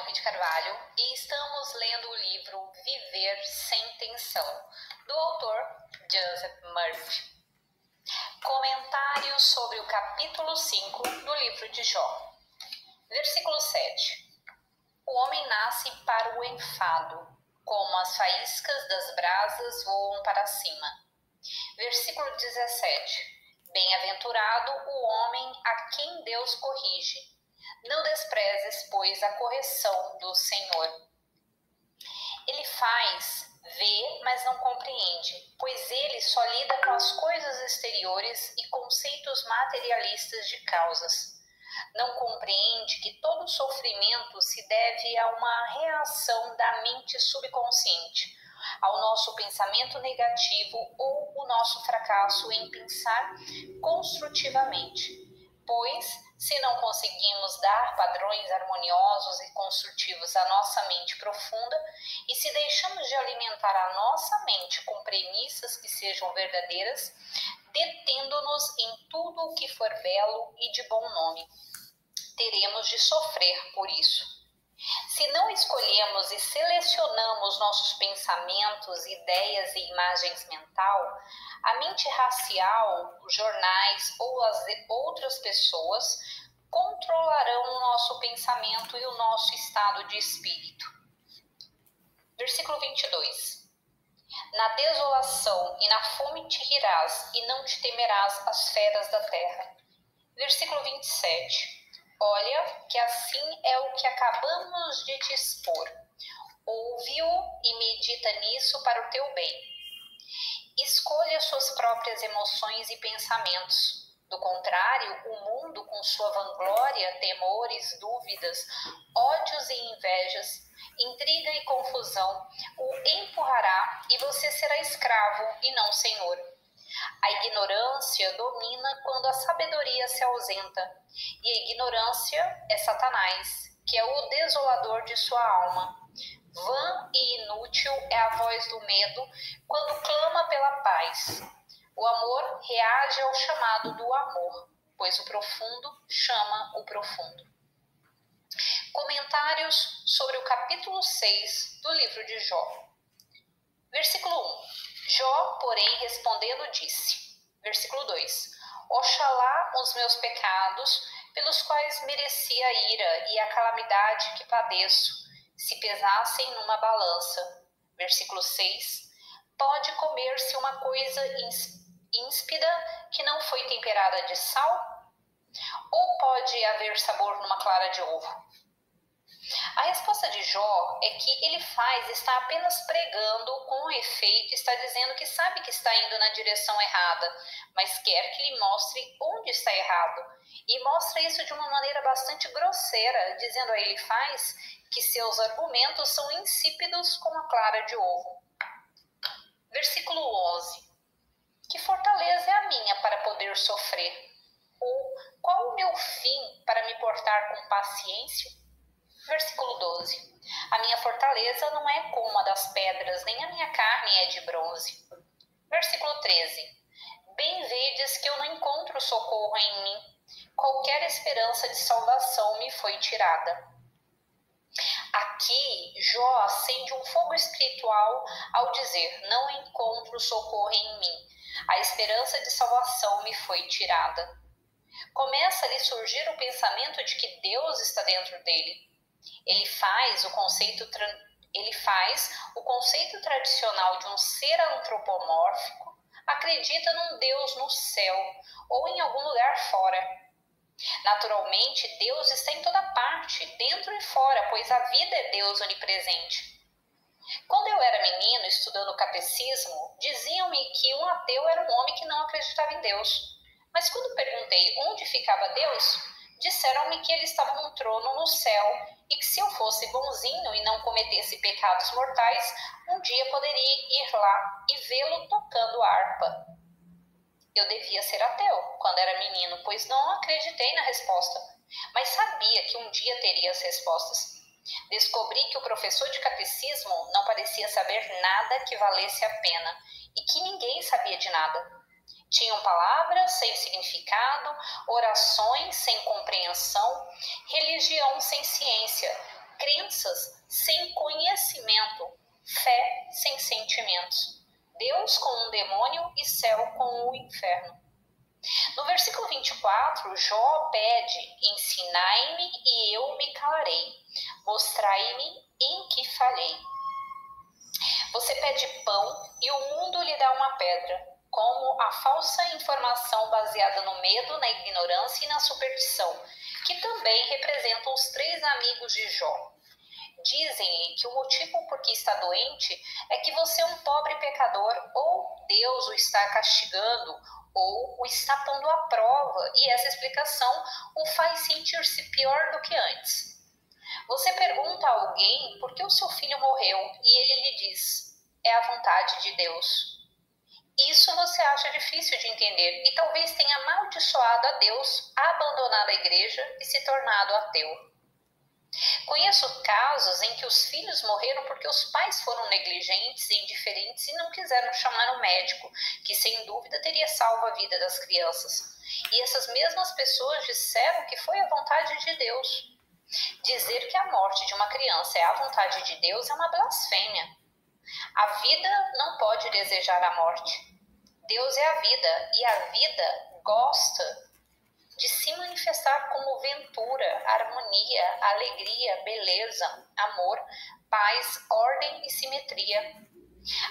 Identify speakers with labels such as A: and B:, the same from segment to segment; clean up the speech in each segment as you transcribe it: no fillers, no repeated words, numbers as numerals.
A: Henrique de Carvalho e estamos lendo o livro Viver Sem Tensão, do autor Joseph Murphy. Comentários sobre o capítulo 5 do livro de Jó. Versículo 7. O homem nasce para o enfado, como as faíscas das brasas voam para cima. Versículo 17. Bem-aventurado o homem a quem Deus corrige. Não desprezes, pois, a correção do Senhor. Ele faz, vê, mas não compreende, pois ele só lida com as coisas exteriores e conceitos materialistas de causas. Não compreende que todo sofrimento se deve a uma reação da mente subconsciente, ao nosso pensamento negativo ou o nosso fracasso em pensar construtivamente. Pois, se não conseguimos dar padrões harmoniosos e construtivos à nossa mente profunda e se deixamos de alimentar a nossa mente com premissas que sejam verdadeiras, detendo-nos em tudo o que for belo e de bom nome, teremos de sofrer por isso. Se não escolhemos e selecionamos nossos pensamentos, ideias e imagens mental, a mente racial, os jornais ou as outras pessoas controlarão o nosso pensamento e o nosso estado de espírito. Versículo 22. Na desolação e na fome te rirás e não te temerás as feras da terra. Versículo 27. Olha, que assim é o que acabamos de te expor. Ouve-o e medita nisso para o teu bem. Escolha suas próprias emoções e pensamentos. Do contrário, o mundo, com sua vanglória, temores, dúvidas, ódios e invejas, intriga e confusão, o empurrará e você será escravo e não senhor. A ignorância domina quando a sabedoria se ausenta, e a ignorância é Satanás, que é o desolador de sua alma. Vã e inútil é a voz do medo quando clama pela paz. O amor reage ao chamado do amor, pois o profundo chama o profundo. Comentários sobre o capítulo 6 do livro de Jó. Versículo 1. Jó, porém, respondendo, disse. Versículo 2. Oxalá os meus pecados, pelos quais mereci a ira e a calamidade que padeço, se pesassem numa balança. Versículo 6. Pode comer-se uma coisa íspida que não foi temperada de sal? Ou pode haver sabor numa clara de ovo? A resposta de Jó é que ele está apenas pregando com efeito, está dizendo que sabe que está indo na direção errada, mas quer que lhe mostre onde está errado. E mostra isso de uma maneira bastante grosseira, dizendo a ele que seus argumentos são insípidos como a clara de ovo. Versículo 11. Que fortaleza é a minha para poder sofrer? Ou qual o meu fim para me portar com paciência? Versículo 12. A minha fortaleza não é como a das pedras, nem a minha carne é de bronze. Versículo 13. Bem vedes que eu não encontro socorro em mim. Qualquer esperança de salvação me foi tirada. Aqui, Jó acende um fogo espiritual ao dizer, não encontro socorro em mim. A esperança de salvação me foi tirada. Começa a lhe surgir o pensamento de que Deus está dentro dele. Ele faz o conceito tradicional de um ser antropomórfico, acredita num Deus no céu ou em algum lugar fora. Naturalmente, Deus está em toda parte, dentro e fora, pois a vida é Deus onipresente. Quando eu era menino, estudando o catecismo, diziam-me que um ateu era um homem que não acreditava em Deus. Mas quando perguntei onde ficava Deus, disseram-me que ele estava num trono no céu e que se eu fosse bonzinho e não cometesse pecados mortais, um dia poderia ir lá e vê-lo tocando harpa. Eu devia ser ateu quando era menino, pois não acreditei na resposta, mas sabia que um dia teria as respostas. Descobri que o professor de catecismo não parecia saber nada que valesse a pena e que ninguém sabia de nada. Tinham palavras sem significado, orações sem compreensão, religião sem ciência, crenças sem conhecimento, fé sem sentimentos, Deus com um demônio e céu com o inferno. No versículo 24, Jó pede: ensinai-me e eu me calarei, mostrai-me em que falhei. Você pede pão e o mundo lhe dá uma pedra, como a falsa informação baseada no medo, na ignorância e na superstição, que também representam os 3 amigos de Jó. Dizem-lhe que o motivo por que está doente é que você é um pobre pecador, ou Deus o está castigando, ou o está pondo à prova, e essa explicação o faz sentir-se pior do que antes. Você pergunta a alguém por que o seu filho morreu e ele lhe diz: é a vontade de Deus. Isso você acha difícil de entender e talvez tenha amaldiçoado a Deus, abandonado a igreja e se tornado ateu. Conheço casos em que os filhos morreram porque os pais foram negligentes e indiferentes e não quiseram chamar um médico, que sem dúvida teria salvo a vida das crianças. E essas mesmas pessoas disseram que foi a vontade de Deus. Dizer que a morte de uma criança é a vontade de Deus é uma blasfêmia. A vida não pode desejar a morte. Deus é a vida e a vida gosta de se manifestar como ventura, harmonia, alegria, beleza, amor, paz, ordem e simetria.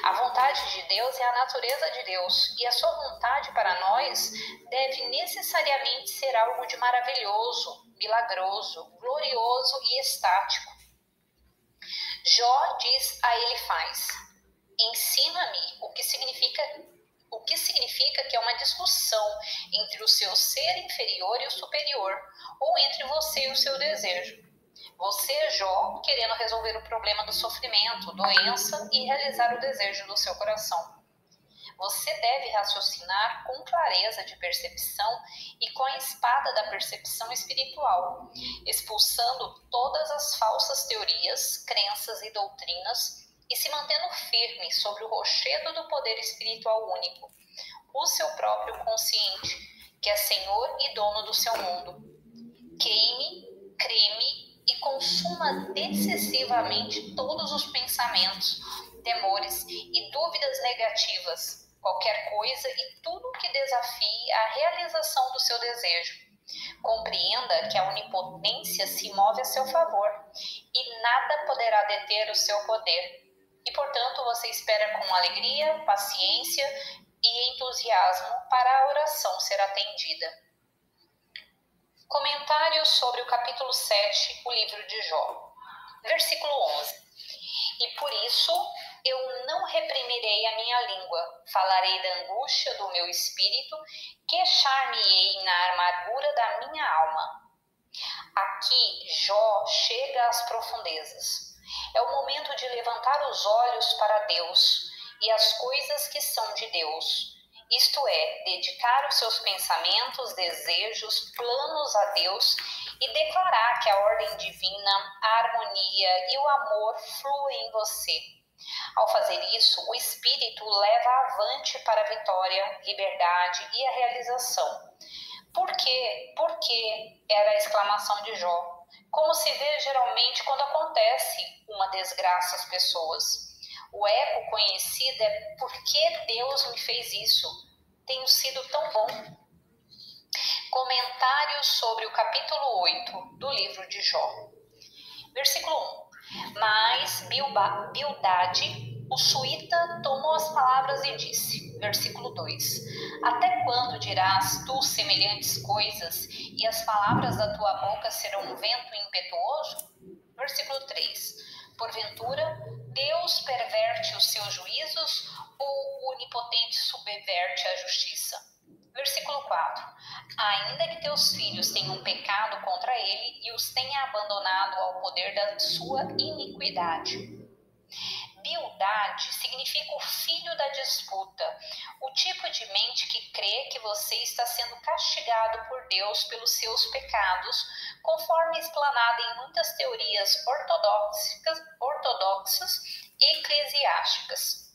A: A vontade de Deus é a natureza de Deus, e a sua vontade para nós deve necessariamente ser algo de maravilhoso, milagroso, glorioso e estático. Jó diz a Elifaz: ensina-me o que significa que é uma discussão entre o seu ser inferior e o superior, ou entre você e o seu desejo. Você é Jó, querendo resolver o problema do sofrimento, doença e realizar o desejo do seu coração. Você deve raciocinar com clareza de percepção e com a espada da percepção espiritual, expulsando todas as falsas teorias, crenças e doutrinas e se mantendo firme sobre o rochedo do poder espiritual único, o seu próprio consciente, que é Senhor e dono do seu mundo. Queime, creme e consuma decisivamente todos os pensamentos, temores e dúvidas negativas, qualquer coisa e tudo que desafie a realização do seu desejo. Compreenda que a onipotência se move a seu favor e nada poderá deter o seu poder. E, portanto, você espera com alegria, paciência e entusiasmo para a oração ser atendida. Comentários sobre o capítulo 7, o livro de Jó. Versículo 11. E por isso eu não reprimirei a minha língua, falarei da angústia do meu espírito, queixar-me-ei na amargura da minha alma. Aqui Jó chega às profundezas. É o momento de levantar os olhos para Deus e as coisas que são de Deus. Isto é, dedicar os seus pensamentos, desejos, planos a Deus e declarar que a ordem divina, a harmonia e o amor fluem em você. Ao fazer isso, o Espírito leva avante para a vitória, liberdade e a realização. Por quê? Por quê? Era a exclamação de Jó. Como se vê geralmente quando acontece uma desgraça às pessoas. O eco conhecido é: por que Deus me fez isso? Tenho sido tão bom. Comentários sobre o capítulo 8 do livro de Jó. Versículo 1. Mas Bildade, o suíta, tomou as palavras e disse. Versículo 2. Até quando dirás tu semelhantes coisas e as palavras da tua boca serão um vento impetuoso? Versículo 3. Porventura, Deus perverte os seus juízos ou o onipotente subverte a justiça? Versículo 4. Ainda que teus filhos tenham pecado contra ele e os tenha abandonado ao poder da sua iniquidade. Bildade significa o filho da disputa, o tipo de mente que crê que você está sendo castigado por Deus pelos seus pecados, conforme explanado em muitas teorias ortodoxas e eclesiásticas.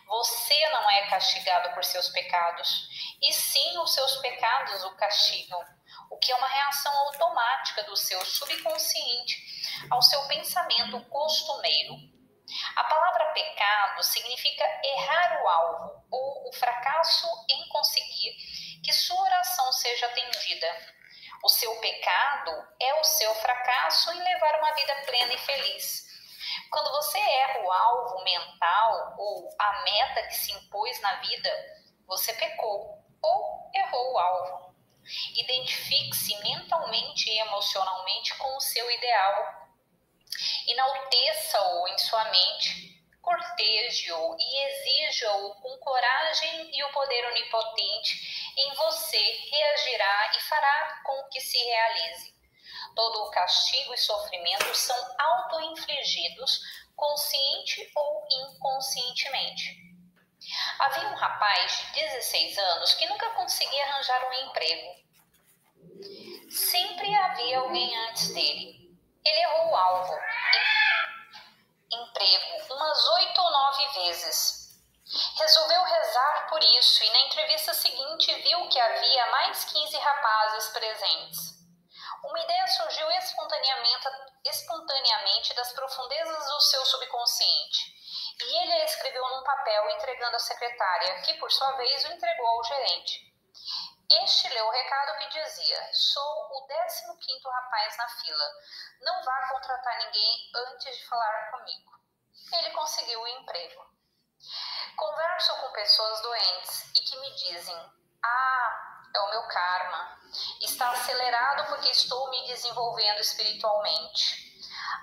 A: Você não é castigado por seus pecados, e sim os seus pecados o castigam. o que é uma reação automática do seu subconsciente ao seu pensamento costumeiro. A palavra pecado significa errar o alvo ou o fracasso em conseguir que sua oração seja atendida. O seu pecado é o seu fracasso em levar uma vida plena e feliz. Quando você erra o alvo mental ou a meta que se impôs na vida, você pecou ou errou o alvo. Identifique-se mentalmente e emocionalmente com o seu ideal. Enalteça-o em sua mente, corteje-o e exija-o com coragem, e o poder onipotente em você reagirá e fará com que se realize. Todo o castigo e sofrimento são auto-infligidos, consciente ou inconscientemente. Havia um rapaz de 16 anos que nunca conseguia arranjar um emprego. Sempre havia alguém antes dele. Ele errou o alvo, emprego, umas 8 ou 9 vezes. Resolveu rezar por isso e na entrevista seguinte viu que havia mais 15 rapazes presentes. Uma ideia surgiu espontaneamente das profundezas do seu subconsciente, e ele a escreveu num papel entregando à secretária, que por sua vez o entregou ao gerente. Este leu o recado que dizia: sou o 15º rapaz na fila. Não vá contratar ninguém antes de falar comigo. Ele conseguiu o emprego. Converso com pessoas doentes e que me dizem: é o meu karma. Está acelerado porque estou me desenvolvendo espiritualmente.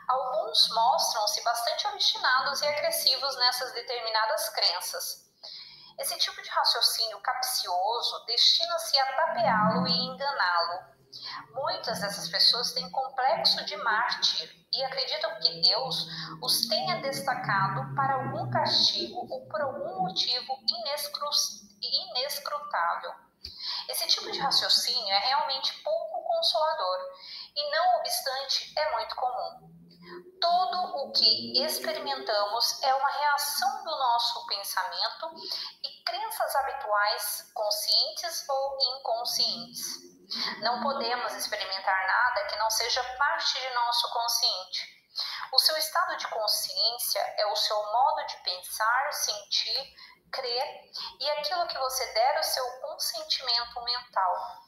A: Alguns mostram-se bastante obstinados e agressivos nessas determinadas crenças. Esse tipo de raciocínio capcioso destina-se a tapeá-lo e enganá-lo. Muitas dessas pessoas têm complexo de mártir e acreditam que Deus os tenha destacado para algum castigo ou por algum motivo inescrutável. Esse tipo de raciocínio é realmente pouco consolador e, não obstante, é muito comum. Tudo o que experimentamos é uma reação do nosso pensamento e crenças habituais, conscientes ou inconscientes. Não podemos experimentar nada que não seja parte de nosso consciente. O seu estado de consciência é o seu modo de pensar, sentir, crer e aquilo que você der o seu consentimento mental.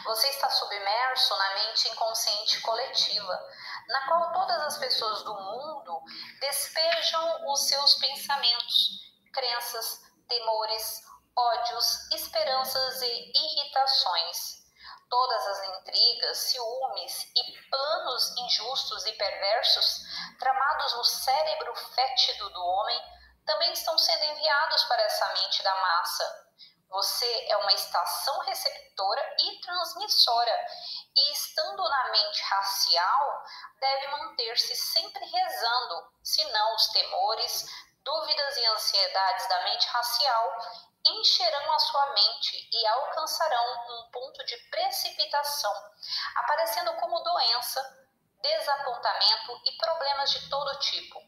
A: Você está submerso na mente inconsciente coletiva, na qual todas as pessoas do mundo despejam os seus pensamentos, crenças, temores, ódios, esperanças e irritações. Todas as intrigas, ciúmes e planos injustos e perversos tramados no cérebro fétido do homem também estão sendo enviados para essa mente da massa. Você é uma estação receptora e transmissora, e estando na mente racial, deve manter-se sempre rezando, senão os temores, dúvidas e ansiedades da mente racial encherão a sua mente e alcançarão um ponto de precipitação, aparecendo como doença, desapontamento e problemas de todo tipo.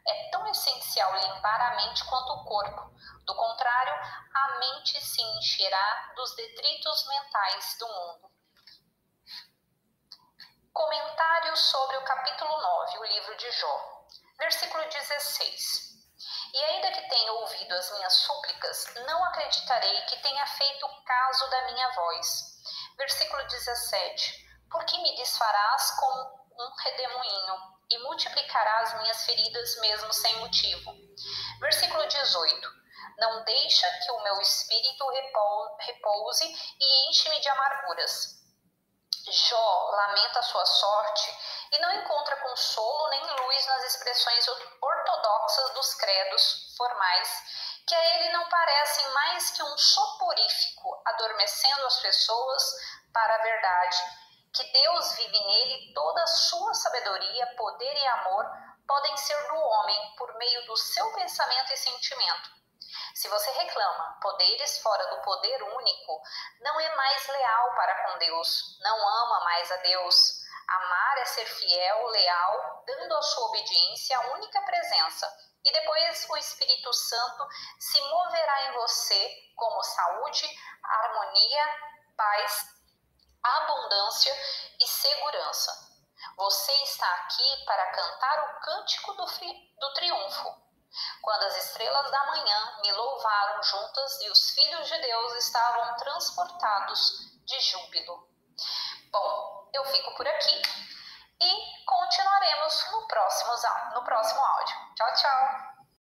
A: É tão essencial limpar a mente quanto o corpo. Do contrário, a mente se encherá dos detritos mentais do mundo. Comentário sobre o capítulo 9, o livro de Jó. Versículo 16. E ainda que tenha ouvido as minhas súplicas, não acreditarei que tenha feito caso da minha voz. Versículo 17. Porque me desfarás como um redemoinho e multiplicarás minhas feridas mesmo sem motivo. Versículo 18. Não deixa que o meu espírito repouse e enche-me de amarguras. Jó lamenta a sua sorte e não encontra consolo nem luz nas expressões ortodoxas dos credos formais, que a ele não parecem mais que um soporífico, adormecendo as pessoas para a verdade, que Deus vive nele, toda a sua sabedoria, poder e amor podem ser do homem por meio do seu pensamento e sentimento. Se você reclama poderes fora do poder único, não é mais leal para com Deus, não ama mais a Deus. Amar é ser fiel, leal, dando a sua obediência à única presença. E depois o Espírito Santo se moverá em você como saúde, harmonia, paz, abundância e segurança. Você está aqui para cantar o cântico do triunfo. Quando as estrelas da manhã me louvaram juntas e os filhos de Deus estavam transportados de júbilo. Bom, eu fico por aqui e continuaremos no próximo áudio. Tchau, tchau!